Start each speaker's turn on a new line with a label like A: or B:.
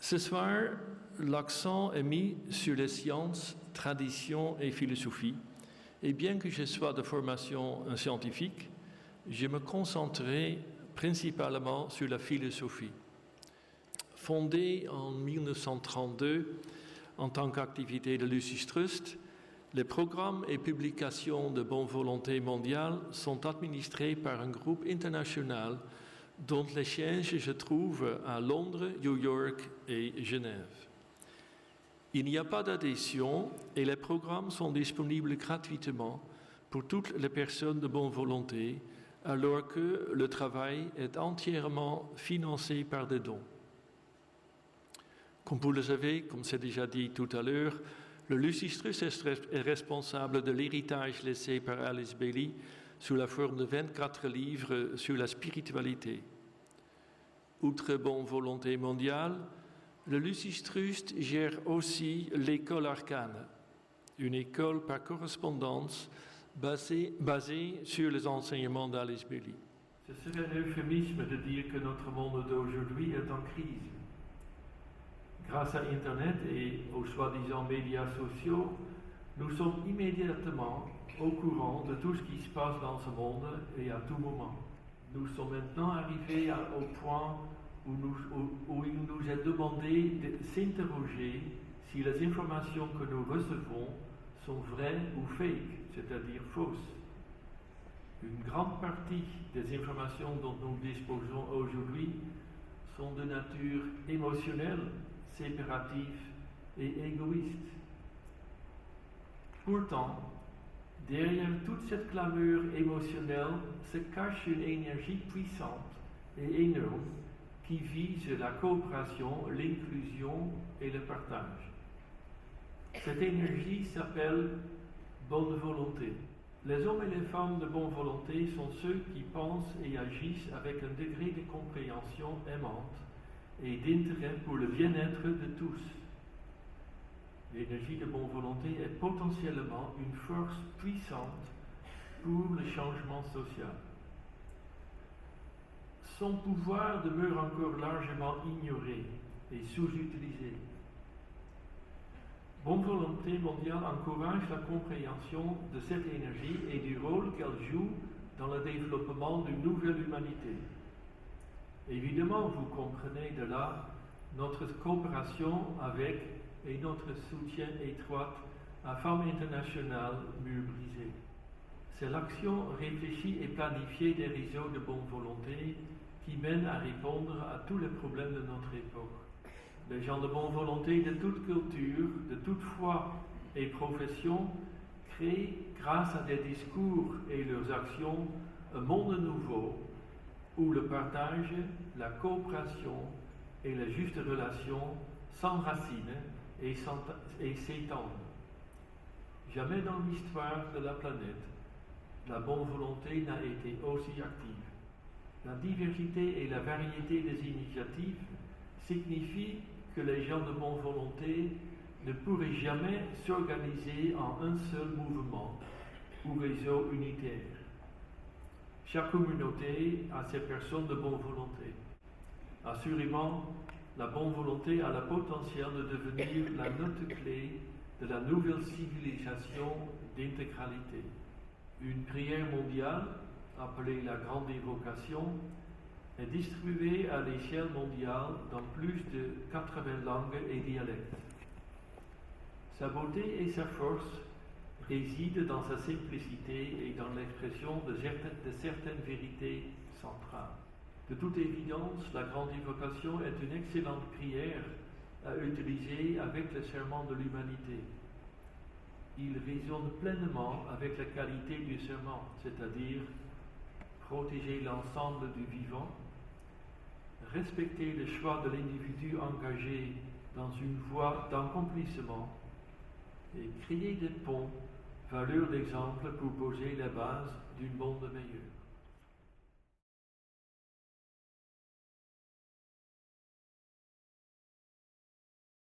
A: Ce soir, l'accent est mis sur les sciences, traditions et philosophie. Et bien que je sois de formation scientifique, je me concentrerai principalement sur la philosophie. Fondée en 1932 en tant qu'activité de Lucis Trust, les programmes et publications de bonne volonté mondiale sont administrés par un groupe international dont les sièges se trouvent à Londres, New York et Genève. Il n'y a pas d'adhésion et les programmes sont disponibles gratuitement pour toutes les personnes de bonne volonté, alors que le travail est entièrement financé par des dons. Comme vous le savez, comme c'est déjà dit tout à l'heure, le Lucis Trust est responsable de l'héritage laissé par Alice Bailey sous la forme de 24 livres sur la spiritualité. Outre bonne volonté mondiale, le Lucis Trust gère aussi l'école Arcane, une école par correspondance basée sur les enseignements d'Alice Bailey. Ce serait un euphémisme de dire que notre monde d'aujourd'hui est en crise. Grâce à Internet et aux soi-disant médias sociaux, nous sommes immédiatement au courant de tout ce qui se passe dans ce monde et à tout moment. Nous sommes maintenant arrivés au point où il nous est demandé de s'interroger si les informations que nous recevons sont vraies ou fake, c'est-à-dire fausses. Une grande partie des informations dont nous disposons aujourd'hui sont de nature émotionnelle, séparative et égoïste. Pourtant, derrière toute cette clameur émotionnelle se cache une énergie puissante et énorme qui vise la coopération, l'inclusion et le partage. Cette énergie s'appelle bonne volonté. Les hommes et les femmes de bonne volonté sont ceux qui pensent et agissent avec un degré de compréhension aimante et d'intérêt pour le bien-être de tous. L'énergie de bonne volonté est potentiellement une force puissante pour le changement social. Son pouvoir demeure encore largement ignoré et sous-utilisé. Bonne volonté mondiale encourage la compréhension de cette énergie et du rôle qu'elle joue dans le développement d'une nouvelle humanité. Évidemment, vous comprenez de là notre coopération avec et notre soutien étroit à Femmes internationales Murs brisés. C'est l'action réfléchie et planifiée des réseaux de bonne volonté qui mène à répondre à tous les problèmes de notre époque. Les gens de bonne volonté de toute culture, de toute foi et profession créent, grâce à des discours et leurs actions, un monde nouveau où le partage, la coopération et la juste relation s'enracinent et s'étendent. Jamais dans l'histoire de la planète, la bonne volonté n'a été aussi active. La diversité et la variété des initiatives signifient que les gens de bonne volonté ne pourraient jamais s'organiser en un seul mouvement ou réseau unitaire. Chaque communauté a ses personnes de bonne volonté. Assurément, la bonne volonté a le potentiel de devenir la note clé de la nouvelle civilisation d'intégralité. Une prière mondiale, appelée la Grande Évocation, est distribuée à l'échelle mondiale dans plus de 80 langues et dialectes. Sa beauté et sa force résident dans sa simplicité et dans l'expression de certaines vérités centrales. De toute évidence, la Grande Évocation est une excellente prière à utiliser avec le serment de l'humanité. Il résonne pleinement avec la qualité du serment, c'est-à-dire protéger l'ensemble du vivant, respecter le choix de l'individu engagé dans une voie d'accomplissement et créer des ponts, valeurs d'exemple pour poser les bases d'une monde meilleure.